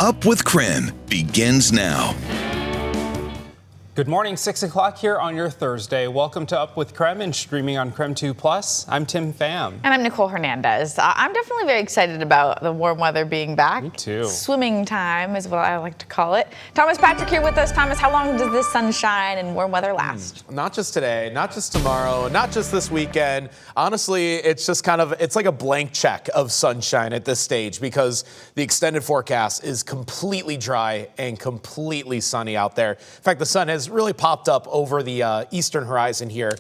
Up with KREM begins now. Good morning, 6 o'clock here on your Thursday. Welcome to Up with KREM and streaming on KREM 2 Plus. I'm Tim Pham. And I'm Nicole Hernandez. I'm definitely very excited about the warm weather being back. Me too. Swimming time is what I like to call it. Thomas Patrick here with us. Thomas, how long does this sunshine and warm weather last? Not just today, not just tomorrow, not just this weekend. Honestly, it's just it's like a blank check of sunshine at this stage because the extended forecast is completely dry and completely sunny out there. In fact, the sun has really popped up over the eastern horizon here.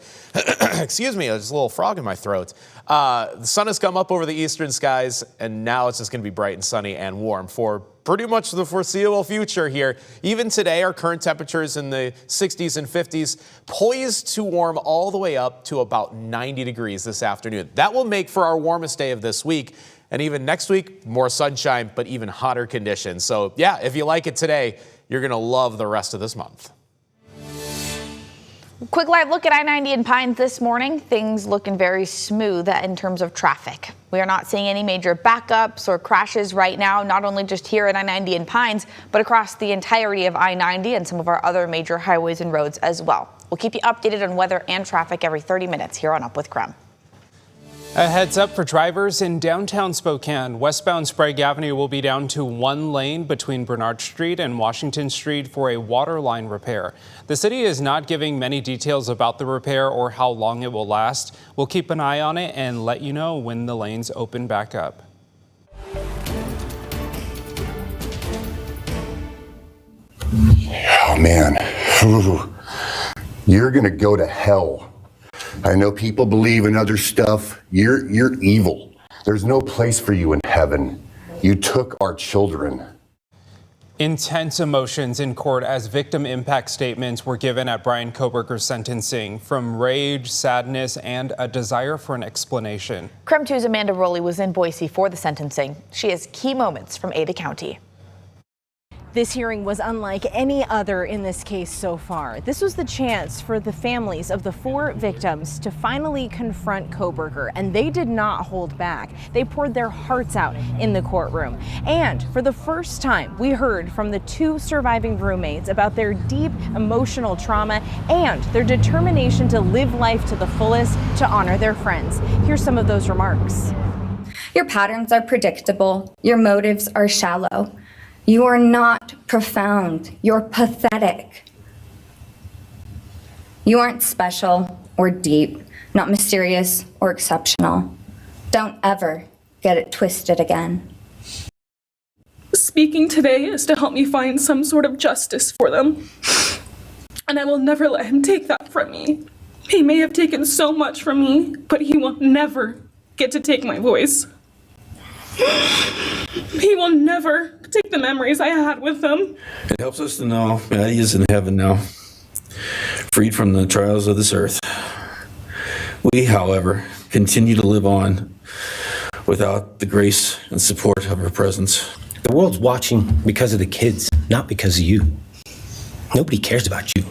Excuse me, there's a little frog in my throat. The sun has come up over the eastern skies, and now it's just going to be bright and sunny and warm for pretty much the foreseeable future here. Even today, our current temperatures in the 60s and 50s, poised to warm all the way up to about 90 degrees this afternoon. That will make for our warmest day of this week. And even next week, more sunshine, but even hotter conditions. So yeah, if you like it today, you're going to love the rest of this month. Quick live look at I-90 in Pines this morning. Things looking very smooth in terms of traffic. We are not seeing any major backups or crashes right now, not only just here at I-90 in Pines, but across the entirety of I-90 and some of our other major highways and roads as well. We'll keep you updated on weather and traffic every 30 minutes here on Up with KREM. A heads up for drivers in downtown Spokane. Westbound Sprague Avenue will be down to one lane between Bernard Street and Washington Street for a water line repair. The city is not giving many details about the repair or how long it will last. We'll keep an eye on it and let you know when the lanes open back up. Oh man, you're gonna go to hell. I know people believe in other stuff. You're evil. There's no place for you in heaven. You took our children. Intense emotions in court as victim impact statements were given at Bryan Kohberger's sentencing, from rage, sadness, and a desire for an explanation. KREM 2's Amanda Rowley was in Boise for the sentencing. She has key moments from Ada County. This hearing was unlike any other in this case so far. This was the chance for the families of the 4 victims to finally confront Cobberger, and they did not hold back. They poured their hearts out in the courtroom. And for the first time, we heard from the 2 surviving roommates about their deep emotional trauma and their determination to live life to the fullest to honor their friends. Here's some of those remarks. Your patterns are predictable. Your motives are shallow. You are not profound. You're pathetic. You aren't special or deep, not mysterious or exceptional. Don't ever get it twisted again. Speaking today is to help me find some sort of justice for them. And I will never let him take that from me. He may have taken so much from me, but he will never get to take my voice. He will never take the memories I had with him. It helps us to know that he is in heaven now, freed from the trials of this earth. We, however, continue to live on without the grace and support of her presence. The world's watching because of the kids, not because of you. Nobody cares about you.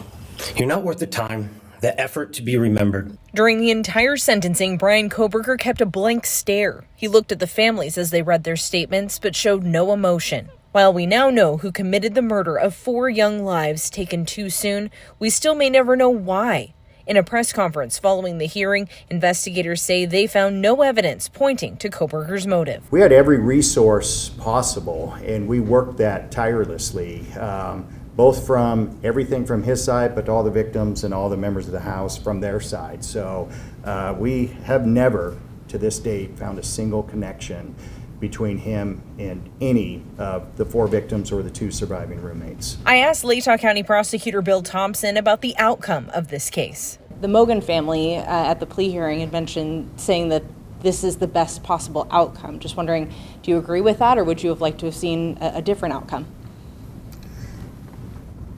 You're not worth the time, the effort to be remembered. During the entire sentencing, Bryan Kohberger kept a blank stare. He looked at the families as they read their statements, but showed no emotion. While we now know who committed the murder of 4 young lives taken too soon, we still may never know why. In a press conference following the hearing, investigators say they found no evidence pointing to Cobberger's motive. We had every resource possible, and we worked that tirelessly. Both from everything from his side, but all the victims and all the members of the House from their side. So we have never, to this date, found a single connection between him and any of the 4 victims or the 2 surviving roommates. I asked Latah County Prosecutor Bill Thompson about the outcome of this case. The Mogan family at the plea hearing had mentioned saying that this is the best possible outcome. Just wondering, do you agree with that, or would you have liked to have seen a different outcome?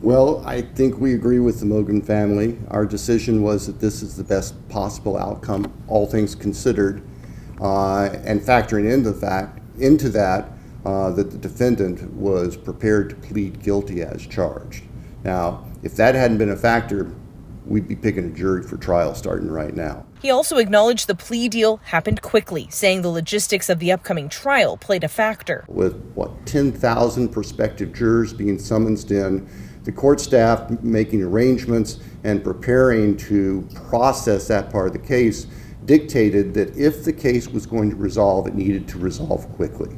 Well, I think we agree with the Mogan family. Our decision was that this is the best possible outcome, all things considered, and factoring into that the defendant was prepared to plead guilty as charged. Now, if that hadn't been a factor, we'd be picking a jury for trial starting right now. He also acknowledged the plea deal happened quickly, saying the logistics of the upcoming trial played a factor. With 10,000 prospective jurors being summoned in, the court staff making arrangements and preparing to process that part of the case dictated that if the case was going to resolve, it needed to resolve quickly.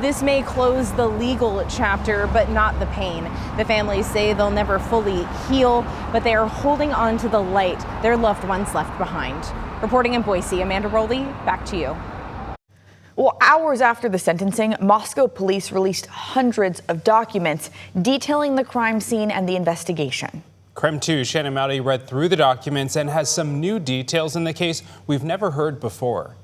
This may close the legal chapter, but not the pain. The families say they'll never fully heal, but they are holding on to the light their loved ones left behind. Reporting in Boise, Amanda Rowley, back to you. Well, hours after the sentencing, Moscow police released hundreds of documents detailing the crime scene and the investigation. KREM 2 Shannon Mowdy read through the documents and has some new details in the case we've never heard before.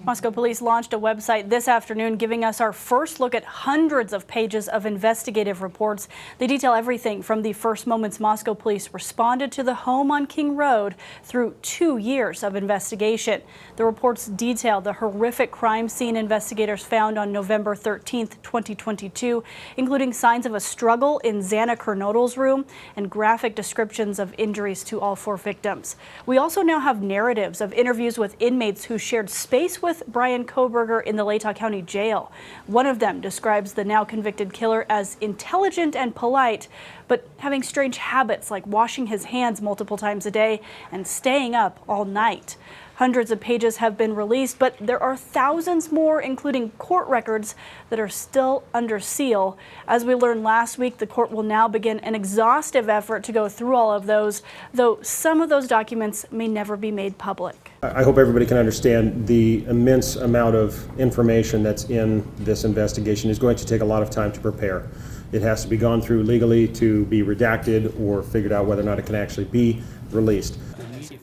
Moscow police launched a website this afternoon giving us our first look at hundreds of pages of investigative reports. They detail everything from the first moments Moscow police responded to the home on King Road through 2 years of investigation. The reports detail the horrific crime scene investigators found on November 13th, 2022, including signs of a struggle in Xana Kernodle's room and graphic descriptions of injuries to all 4 victims. We also now have narratives of interviews with inmates who shared space with Bryan Kohberger in the Latah County Jail. One of them describes the now convicted killer as intelligent and polite, but having strange habits like washing his hands multiple times a day and staying up all night. Hundreds of pages have been released, but there are thousands more, including court records, that are still under seal. As we learned last week, the court will now begin an exhaustive effort to go through all of those, though some of those documents may never be made public. I hope everybody can understand the immense amount of information that's in this investigation is going to take a lot of time to prepare. It has to be gone through legally to be redacted or figured out whether or not it can actually be released.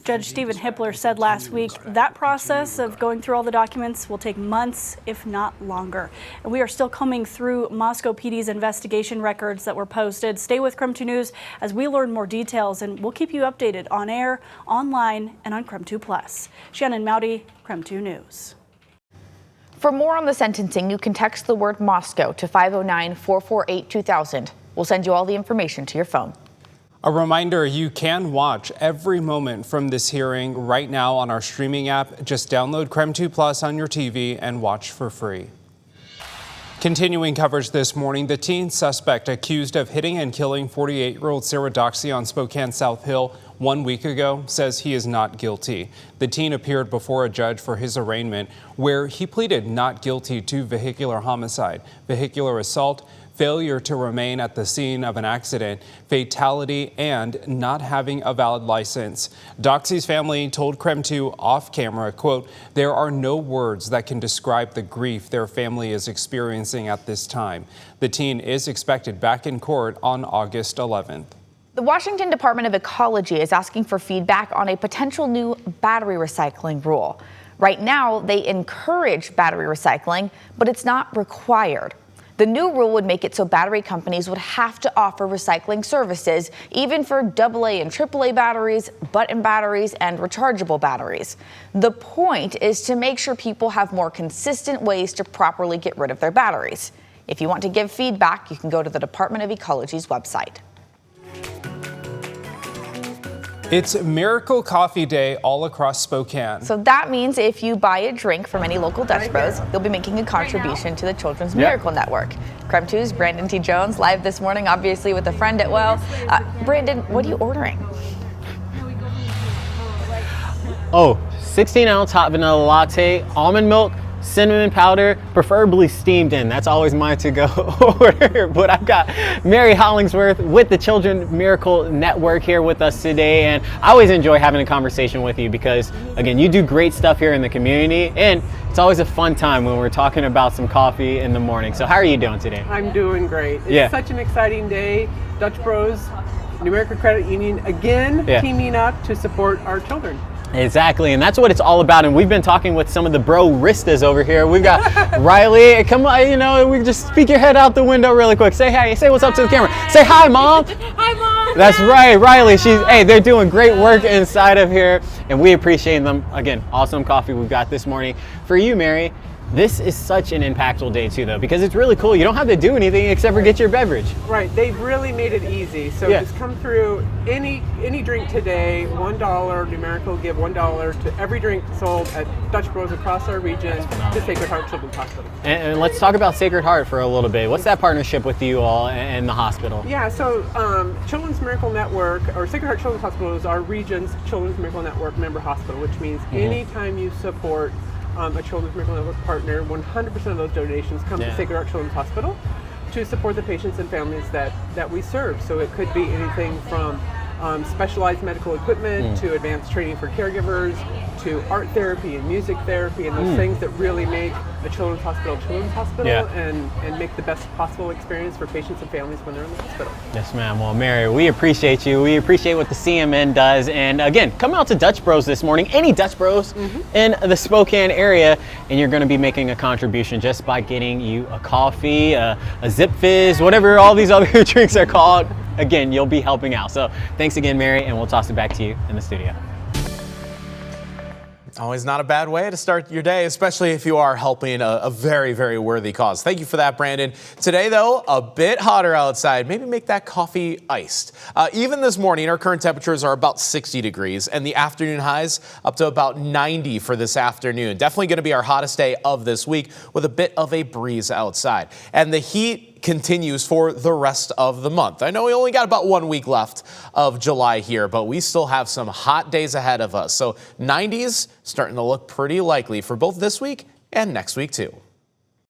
Judge Stephen Hippler said last week that process of going through all the documents will take months, if not longer. And we are still combing through Moscow PD's investigation records that were posted. Stay with KREM 2 News as we learn more details, and we'll keep you updated on air, online, and on KREM 2 Plus. Shannon Mowdy, KREM 2 News. For more on the sentencing, you can text the word Moscow to 509-448-2000. We'll send you all the information to your phone. A reminder, you can watch every moment from this hearing right now on our streaming app. Just download KREM 2 Plus on your TV and watch for free. Continuing coverage this morning, the teen suspect accused of hitting and killing 48-year-old Sarah Doxey on Spokane South Hill 1 week ago says he is not guilty. The teen appeared before a judge for his arraignment, where he pleaded not guilty to vehicular homicide, vehicular assault, failure to remain at the scene of an accident, fatality, and not having a valid license. Doxey's family told KREM 2 off camera, quote, "There are no words that can describe the grief their family is experiencing at this time." The teen is expected back in court on August 11th. The Washington Department of Ecology is asking for feedback on a potential new battery recycling rule. Right now, they encourage battery recycling, but it's not required. The new rule would make it so battery companies would have to offer recycling services, even for AA and AAA batteries, button batteries, and rechargeable batteries. The point is to make sure people have more consistent ways to properly get rid of their batteries. If you want to give feedback, you can go to the Department of Ecology's website. It's Miracle Coffee Day all across Spokane. So that means if you buy a drink from any local Dutch Bros, you'll be making a contribution to the Children's Miracle Network. KREM 2's Brandon T. Jones live this morning, obviously with a friend at Well. Brandon, what are you ordering? Oh, 16-ounce hot vanilla latte, almond milk, cinnamon powder, preferably steamed in. That's always my to-go order. But I've got Mary Hollingsworth with the Children's Miracle Network here with us today, and I always enjoy having a conversation with you because, again, you do great stuff here in the community, and it's always a fun time when we're talking about some coffee in the morning. So how are you doing today? I'm doing great. It's such an exciting day. Dutch Bros, New American Credit Union, again, teaming up to support our children. Exactly, and that's what it's all about. And we've been talking with some of the bro-ristas over here. We've got Riley. Come on, you know, we just peek your head out the window really quick. Say hi. Say what's up to the camera. Say hi, Mom. Hi, Mom. That's right, Riley. They're doing great work inside of here, and we appreciate them. Again, awesome coffee we've got this morning. For you, Mary, This is such an impactful day too, though, because it's really cool. You don't have to do anything except for get your beverage. Right, they've really made it easy. So just come through any drink today, $1, numerical give $1 to every drink sold at Dutch Bros across our region to Sacred Heart Children's Hospital. And let's talk about Sacred Heart for a little bit. What's that partnership with you all and the hospital? Yeah, so Children's Miracle Network, or Sacred Heart Children's Hospital, is our region's Children's Miracle Network member hospital, which means anytime you support a Children's Miracle Network partner, 100% of those donations come to Sacred Heart Children's Hospital to support the patients and families that we serve. So it could be anything from specialized medical equipment to advanced training for caregivers to art therapy and music therapy and those things that really make a children's hospital and make the best possible experience for patients and families when they're in the hospital. Yes, ma'am. Well, Mary, we appreciate you. We appreciate what the CMN does. And again, come out to Dutch Bros this morning, any Dutch Bros in the Spokane area, and you're going to be making a contribution just by getting you a coffee, a Zip Fizz, whatever all these other drinks are called. Again, you'll be helping out. So thanks again, Mary, and we'll toss it back to you in the studio. Always not a bad way to start your day, especially if you are helping a very, very worthy cause. Thank you for that, Brandon. Today, though, a bit hotter outside. Maybe make that coffee iced. Even this morning, our current temperatures are about 60 degrees, and the afternoon highs up to about 90 for this afternoon. Definitely going to be our hottest day of this week with a bit of a breeze outside. And the heat continues for the rest of the month. I know we only got about 1 week left of July here, but we still have some hot days ahead of us. So 90s starting to look pretty likely for both this week and next week too.